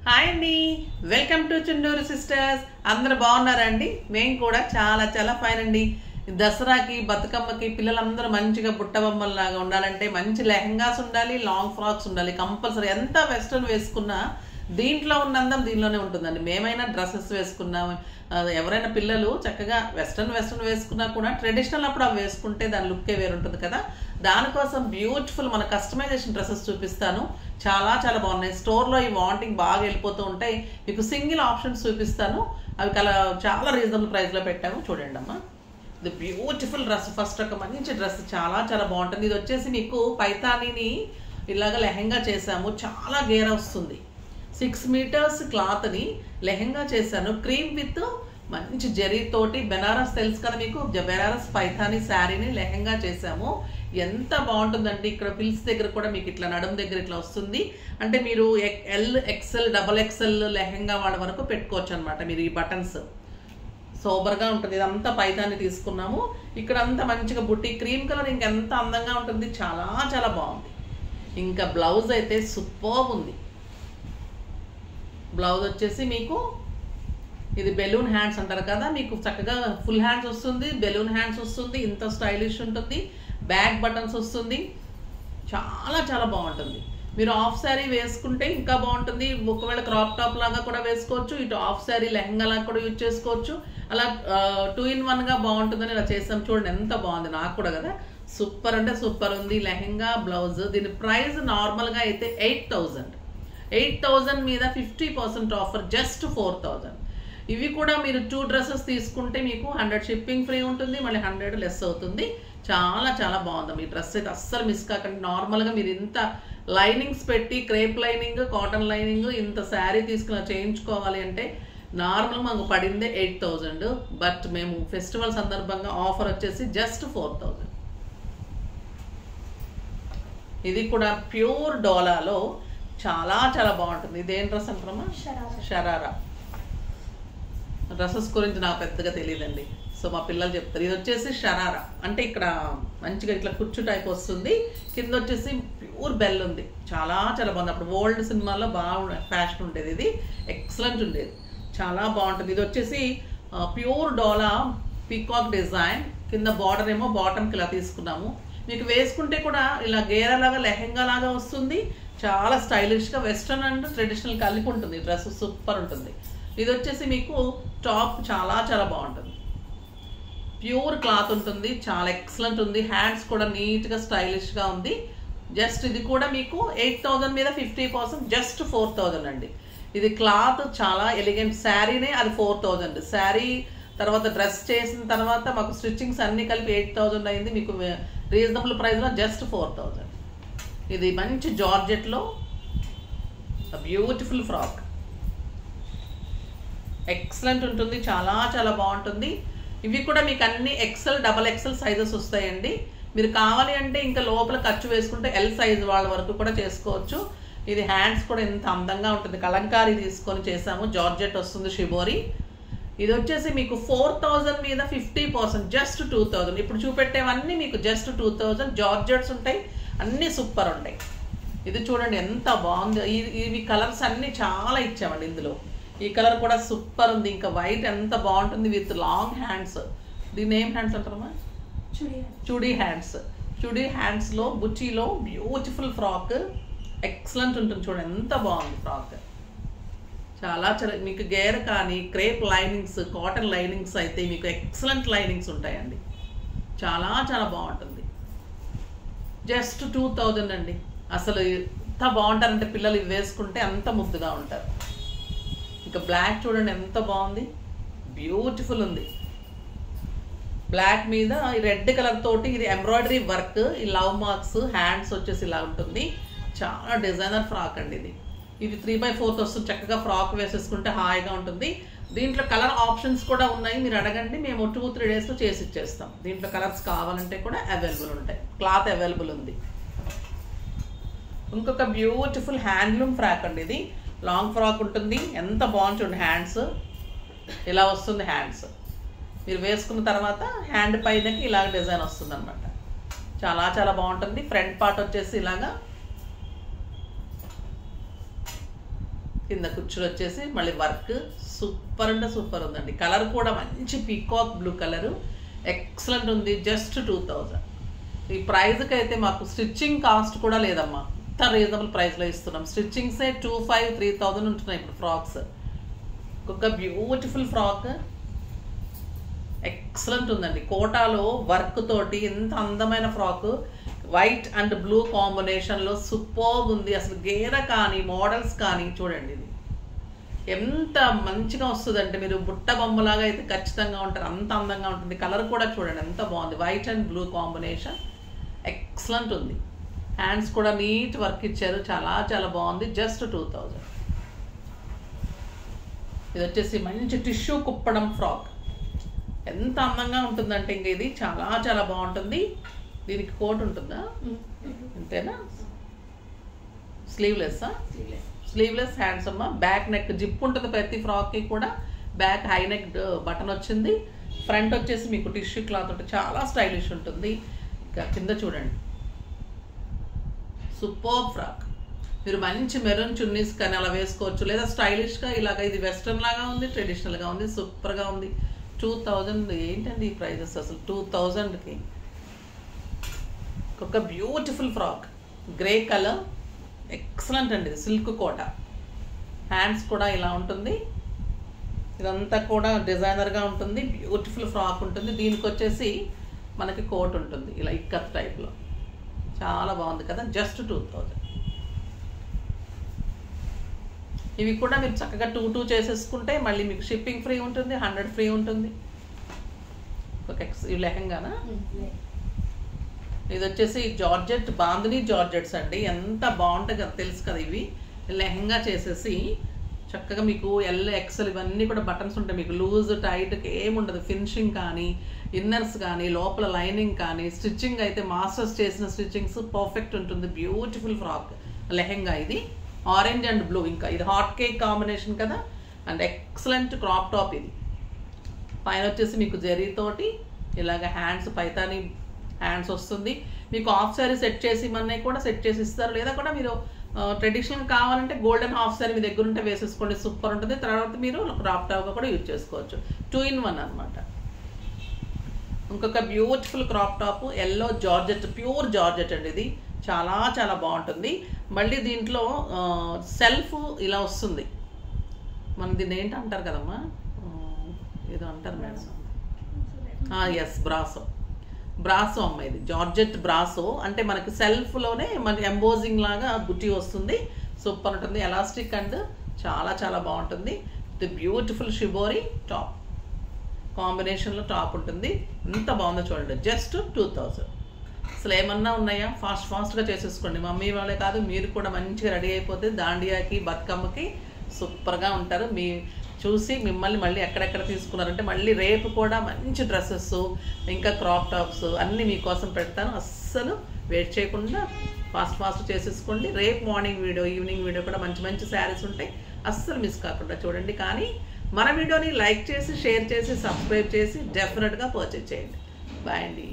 Hi అండి, welcome to Chunduru sisters. అందరూ బాగున్నారండి? మేము కూడా చాలా చాలా ఫైన్ అండి. దసరాకి బతుకమ్మకి పిల్లలందరూ మంచిగా బుట్టబొమ్మల్లాగా ఉండాలంటే మంచి లెహంగాస్ ఉండాలి, లాంగ్ ఫ్రాక్స్ ఉండాలి కంపల్సరీ. ఎంత వెస్ట్రన్ వేసుకున్నా దీంట్లో ఉన్న అందం దీనిలోనే ఉంటుందండి. మేమైనా డ్రెస్సెస్ వేసుకున్నాము, ఎవరైనా పిల్లలు చక్కగా వెస్ట్రన్ వేసుకున్నా కూడా ట్రెడిషనల్ అప్పుడు అవి వేసుకుంటే దాని లుక్కే వేరుంటుంది కదా. దానికోసం బ్యూటిఫుల్ మన కస్టమైజేషన్ డ్రెస్సెస్ చూపిస్తాను. చాలా చాలా బాగున్నాయి. స్టోర్లో ఈ వాంటింగ్ బాగా వెళ్ళిపోతూ ఉంటాయి. మీకు సింగిల్ ఆప్షన్స్ చూపిస్తాను. అవి చాలా రీజనబుల్ ప్రైస్లో పెట్టాము. చూడండి అమ్మా, ఇది బ్యూటిఫుల్ డ్రెస్. ఫస్ట్ ఒక మంచి డ్రెస్, చాలా చాలా బాగుంటుంది. ఇది వచ్చేసి మీకు పైతానీని ఇలాగ లెహంగా చేసాము. చాలా గేర వస్తుంది. 6 మీటర్స్ క్లాత్ని లెహంగా చేశాను. క్రీమ్ విత్ మంచి జరీతోటి బెనారస్ తెలుసు కదా మీకు, బెనారస్ పైథానీ శారీని లెహంగా చేసాము. ఎంత బాగుంటుందంటే ఇక్కడ పిల్స్ దగ్గర కూడా మీకు ఇట్లా నడుము దగ్గర ఇట్లా వస్తుంది. అంటే మీరు L XL double XL lehenga వాళ్ళ వరకు పెట్టుకోవచ్చు అనమాట. మీరు ఈ బటన్స్ సూపర్గా ఉంటుంది. ఇదంతా పైతాని తీసుకున్నాము. ఇక్కడ అంతా మంచిగా బుట్టి క్రీమ్ కలర్ ఇంకెంత అందంగా ఉంటుంది. చాలా చాలా బాగుంది. ఇంకా బ్లౌజ్ అయితే సూపర్ ఉంది. బ్లౌజ్ వచ్చేసి మీకు ఇది బెలూన్ హ్యాండ్స్ అంటారు కదా, మీకు చక్కగా ఫుల్ హ్యాండ్స్ వస్తుంది, బెలూన్ హ్యాండ్స్ వస్తుంది. ఇంత స్టైలిష్ ఉంటుంది. బ్యాక్ బటన్స్ వస్తుంది. చాలా చాలా బాగుంటుంది. మీరు హాఫ్ శారీ వేసుకుంటే ఇంకా బాగుంటుంది. ఒకవేళ క్రాప్ టాప్ లాగా కూడా వేసుకోవచ్చు. ఇటు హాఫ్ శారీ లెహంగా లాగా కూడా యూజ్ చేసుకోవచ్చు. అలా 2 in 1గా బాగుంటుందని ఇలా చేసాం. చూడండి ఎంత బాగుంది. నాకు కూడా కదా, సూపర్ అంటే సూపర్ ఉంది. లెహంగా బ్లౌజ్. దీని ప్రైస్ నార్మల్గా అయితే 8,000 మీద 50% ఆఫర్ జస్ట్ 4,000. ఇవి కూడా మీరు 2 డ్రెస్సెస్ తీసుకుంటే మీకు 100 షిప్పింగ్ ఫ్రీ ఉంటుంది, మళ్ళీ 100 లెస్ అవుతుంది. చాలా చాలా బాగుంది. మీ డ్రెస్ అయితే అస్సలు మిస్ కాకండి. నార్మల్గా మీరు ఇంత లైనింగ్స్ పెట్టి క్రేప్ లైనింగ్, కాటన్ లైనింగ్ ఇంత శారీ తీసుకుని చేయించుకోవాలి అంటే నార్మల్గా మాకు పడిందే 8,000. బట్ మేము ఫెస్టివల్ సందర్భంగా ఆఫర్ వచ్చేసి జస్ట్ 4,000. ఇది కూడా ప్యూర్ డోలాలో చాలా చాలా బాగుంటుంది. ఇదేం డ్రెస్ అంటారమ్మా? షరారా. డ్రెస్సెస్ గురించి నాకు పెద్దగా తెలియదండి, సో మా పిల్లలు చెప్తారు. ఇది వచ్చేసి షరారా అంటే ఇక్కడ మంచిగా ఇట్లా కుర్చు టైప్ వస్తుంది. కింద వచ్చేసి ప్యూర్ బెల్ ఉంది. చాలా చాలా బాగుంది. అప్పుడు ఓల్డ్ సినిమాలో బాగా ఫ్యాషన్ ఉండేది. ఇది ఎక్సలెంట్ ఉండేది. చాలా బాగుంటుంది. ఇది వచ్చేసి ప్యూర్ డోలా పీకాక్ డిజైన్. కింద బార్డర్ ఏమో బాటమ్కి ఇలా తీసుకున్నాము. మీకు వేసుకుంటే కూడా ఇలా గేరలాగా లెహంగా లాగా వస్తుంది. చాలా స్టైలిష్గా వెస్ట్రన్ అండ్ ట్రెడిషనల్ కలిపి ఉంటుంది. డ్రెస్ సూపర్ ఉంటుంది. ఇది వచ్చేసి మీకు టాప్ చాలా చాలా బాగుంటుంది. ప్యూర్ క్లాత్ ఉంటుంది. చాలా ఎక్సలెంట్ ఉంది. హ్యాండ్స్ కూడా నీట్గా స్టైలిష్గా ఉంది. జస్ట్ ఇది కూడా మీకు 8,000 మీద 50% జస్ట్ 4,000 అండి. ఇది క్లాత్ చాలా ఎలిగెంట్. శారీనే అది 4,000. శారీ తర్వాత డ్రెస్ చేసిన తర్వాత మాకు స్టిచ్చింగ్స్ అన్నీ కలిపి 8,000 అయింది. మీకు రీజనబుల్ ప్రైస్లో జస్ట్ 4,000. ఇది మంచి జార్జెట్లో బ్యూటిఫుల్ ఫ్రాక్. ఎక్సలెంట్ ఉంటుంది. చాలా చాలా బాగుంటుంది. ఇవి కూడా మీకు అన్ని ఎక్సెల్ డబల్ ఎక్సెల్ సైజెస్ వస్తాయండి. మీరు కావాలి అంటే ఇంకా లోపల ఖర్చు వేసుకుంటే ఎల్ సైజ్ వాళ్ళ వరకు కూడా చేసుకోవచ్చు. ఇది హ్యాండ్స్ కూడా ఎంత అందంగా ఉంటుంది. కలంకారీ తీసుకొని చేసాము. జార్జెట్ వస్తుంది, షిబోరి. ఇది వచ్చేసి మీకు 4,000 మీద 50% జస్ట్ 2,000. ఇప్పుడు చూపెట్టేవన్నీ మీకు జస్ట్ 2,000. జార్జెట్స్ ఉంటాయి, అన్నీ సూపర్ ఉంటాయి. ఇది చూడండి ఎంత బాగుంది. ఇవి కలర్స్ అన్నీ చాలా ఇచ్చామండి ఇందులో. ఈ కలర్ కూడా సూపర్ ఉంది. ఇంకా వైట్ ఎంత బాగుంటుంది విత్ లాంగ్ హ్యాండ్స్. దీన్ని ఏం హ్యాండ్స్ అంటారమ్మా? చుడీ హ్యాండ్స్. చుడీ హ్యాండ్స్లో బుచ్చిలో బ్యూటిఫుల్ ఫ్రాక్. ఎక్సలెంట్ ఉంటుంది. చూడండి ఎంత బాగుంది ఫ్రాక్. చాలా చాలా మీకు గేర్ కానీ క్రేప్ లైనింగ్స్, కాటన్ లైనింగ్స్ అయితే మీకు ఎక్సలెంట్ లైనింగ్స్ ఉంటాయండి. చాలా చాలా బాగుంటుంది. జస్ట్ 2,000 అండి. అసలు ఎంత బాగుంటారంటే పిల్లలు ఇవి వేసుకుంటే అంత ముద్దుగా ఉంటారు. ఇంకా బ్లాక్ చూడండి ఎంత బాగుంది. బ్యూటిఫుల్ ఉంది. బ్లాక్ మీద ఈ రెడ్ కలర్ తోటి ఇది ఎంబ్రాయిడరీ వర్క్. ఈ లవ్ మార్క్స్ హ్యాండ్స్ వచ్చేసి ఇలా ఉంటుంది. చాలా డిజైనర్ ఫ్రాక్ అండి ఇది. ఇది 3/4 వస్తుంది. చక్కగా ఫ్రాక్ వేసేసుకుంటే హాయిగా ఉంటుంది. దీంట్లో కలర్ ఆప్షన్స్ కూడా ఉన్నాయి. మీరు అడగండి, మేము 2-3 డేస్లో చేసి ఇచ్చేస్తాం. దీంట్లో కలర్స్ కావాలంటే కూడా అవైలబుల్ ఉంటాయి. క్లాత్ అవైలబుల్ ఉంది. ఇంకొక బ్యూటిఫుల్ హ్యాండ్లూమ్ ఫ్రాక్ అండి. ఇది లాంగ్ ఫ్రాక్ ఉంటుంది. ఎంత బాగుంది చూడండి. హ్యాండ్స్ ఇలా వస్తుంది. హ్యాండ్స్ మీరు వేసుకున్న తర్వాత హ్యాండ్ పైనకి ఇలాగ డిజైన్ వస్తుంది అనమాట. చాలా చాలా బాగుంటుంది. ఫ్రంట్ పార్ట్ వచ్చేసి ఇలాగా కింద కుచ్చులు వచ్చేసి మళ్ళీ వర్క్ సూపర్ అంటే సూపర్ ఉందండి. కలర్ కూడా మంచి పీకాక్ బ్లూ కలరు, ఎక్సలెంట్ ఉంది. జస్ట్ 2000. ఈ ప్రైజ్కి అయితే మాకు స్టిచ్చింగ్ కాస్ట్ కూడా లేదమ్మా, అంత రీజనబుల్ ప్రైస్లో ఇస్తున్నాం. స్టిచ్చింగ్సే 2500, 3000 ఉంటున్నాయి ఇప్పుడు ఫ్రాక్స్. ఒక బ్యూటిఫుల్ ఫ్రాక్ ఎక్సలెంట్ ఉందండి. కోటాలో వర్క్ తోటి ఎంత అందమైన ఫ్రాక్, వైట్ అండ్ బ్లూ కాంబినేషన్లో సూపర్బ్ ఉంది. అసలు గేర కానీ మోడల్స్ కానీ చూడండి, ఇది ఎంత మంచిగా వస్తుందంటే మీరు బుట్ట బొమ్మలాగా అయితే ఖచ్చితంగా ఉంటారు, అంత అందంగా ఉంటుంది. కలర్ కూడా చూడండి ఎంత బాగుంది, white and blue combination excellent ఉంది. హ్యాండ్స్ కూడా నీట్ వర్క్ ఇచ్చారు, చాలా చాలా బాగుంది. జస్ట్ 2000. ఇది వచ్చేసి మంచి టిష్యూ కుప్పడం ఫ్రాక్, ఎంత అందంగా ఉంటుందంటే ఇంక ఇది చాలా చాలా బాగుంటుంది. దీనికి కోట్ ఉంటుందా అంతేనా? స్లీవ్లెస్సా? స్లీవ్లెస్ హ్యాండ్స్ అమ్మ. బ్యాక్ నెక్ జిప్ ఉంటుంది ప్రతి ఫ్రాక్కి కూడా. బ్యాక్ హై నెక్ బటన్ వచ్చింది. ఫ్రంట్ వచ్చేసి మీకు టిష్యూ క్లాత్ ఉంటుంది, చాలా స్టైలిష్ ఉంటుంది. ఇంకా కింద చూడండి సూపర్ ఫ్రాక్. మీరు మంచి మెరూన్ చున్నీస్ కానీ అలా వేసుకోవచ్చు, లేదా స్టైలిష్గా ఇలాగ. ఇది వెస్ట్రన్ లాగా ఉంది, ట్రెడిషనల్గా ఉంది, సూపర్గా ఉంది. 2000 ఏంటండి ఈ ప్రైజెస్ అసలు? 2000కి ఒక beautiful frock, grey colour, excellent అండి. ఇది సిల్క్ కోట. హ్యాండ్స్ కూడా ఇలా ఉంటుంది, ఇదంతా కూడా డిజైనర్గా ఉంటుంది. బ్యూటిఫుల్ ఫ్రాక్ ఉంటుంది. దీనికి వచ్చేసి మనకి కోట్ ఉంటుంది ఇలా ఇక్కత్ టైప్లో, చాలా బాగుంది కదా. జస్ట్ 2000. ఇవి కూడా మీరు చక్కగా 2 చేసేసుకుంటే మళ్ళీ మీకు షిప్పింగ్ ఫ్రీ ఉంటుంది, 100 ఫ్రీ ఉంటుంది. ఒక ఇవి లెహంగానా? ఇది వచ్చేసి జార్జెట్, బాందిని జార్జెట్స్ అండి. ఎంత బాగుంటుంది కదా, తెలుసు కదా. ఇవి లెహంగా చేసేసి చక్కగా మీకు ఎల్, ఎక్సెల్ ఇవన్నీ కూడా బటన్స్ ఉంటాయి. మీకు లూజ్ టైట్కి ఏముండదు. ఫినిషింగ్ కానీ, ఇన్నర్స్ కానీ, లోపల లైనింగ్ కానీ, స్టిచ్చింగ్ అయితే మాస్టర్స్ చేసిన స్టిచ్చింగ్స్ పర్ఫెక్ట్ ఉంటుంది. Beautiful frock lehenga. ఇది ఆరెంజ్ అండ్ బ్లూ, ఇంకా ఇది హాట్ కేక్ కాంబినేషన్ కదా. And excellent crop top. ఇది పైన వచ్చేసి మీకు జరీతోటి ఇలాగ హ్యాండ్స్, పైతాని హ్యాండ్స్ వస్తుంది. మీకు హాఫ్ శారీ సెట్ చేసి ఇవన్నీ కూడా సెట్ చేసి ఇస్తారు, లేదా కూడా మీరు ట్రెడిషనల్ కావాలంటే గోల్డెన్ హాఫ్ శారీ మీ దగ్గర ఉంటే వేసేసుకోండి, సూపర్ ఉంటుంది. తర్వాత మీరు క్రాప్ టాప్గా కూడా యూజ్ చేసుకోవచ్చు. 2 in 1 అనమాట. ఇంకొక beautiful crop top, yellow georgette, pure georgette అండి. ఇది చాలా చాలా బాగుంటుంది. మళ్ళీ దీంట్లో సెల్ఫ్ ఇలా వస్తుంది. మన దీన్ని ఏంటి అంటారు కదమ్మా, ఏదో అంటారు మేడం. Yes, brasso. బ్రాసో అమ్మ, ఇది జార్జెట్ బ్రాసో. అంటే మనకి సెల్ఫ్లోనే మనకి ఎంబోజింగ్ లాగా బుట్టి వస్తుంది, సూపర్ ఉంటుంది. ఎలాస్టిక్ అండ్ చాలా చాలా బాగుంటుంది. ఇది బ్యూటిఫుల్ షిబోరి టాప్ కాంబినేషన్లో టాప్ ఉంటుంది. ఎంత బాగుందో చూడండి. జస్ట్ 2000. అసలు ఏమన్నా ఉన్నాయా? ఫాస్ట్గా చేసేసుకోండి. మమ్మీ వాళ్ళే కాదు, మీరు కూడా మంచిగా రెడీ అయిపోతే దాండియాకి, బతుకమ్మకి సూపర్గా ఉంటారు. మీ చూసి మిమ్మల్ని మళ్ళీ ఎక్కడెక్కడ తీసుకున్నారంటే మళ్ళీ రేపు కూడా మంచి డ్రెస్సెస్, ఇంకా క్రాప్ టాప్స్ అన్నీ మీకోసం పెడతాను. అస్సలు వెయిట్ చేయకుండా ఫాస్ట్ చేసేసుకోండి. రేపు మార్నింగ్ వీడియో, ఈవినింగ్ వీడియో కూడా మంచి మంచి శారీస్ ఉంటాయి, అస్సలు మిస్ కాకుండా చూడండి. కానీ మన వీడియోని లైక్ చేసి, షేర్ చేసి, సబ్స్క్రైబ్ చేసి డెఫినెట్గా పర్చేజ్ చేయండి. బాయ్ అండి.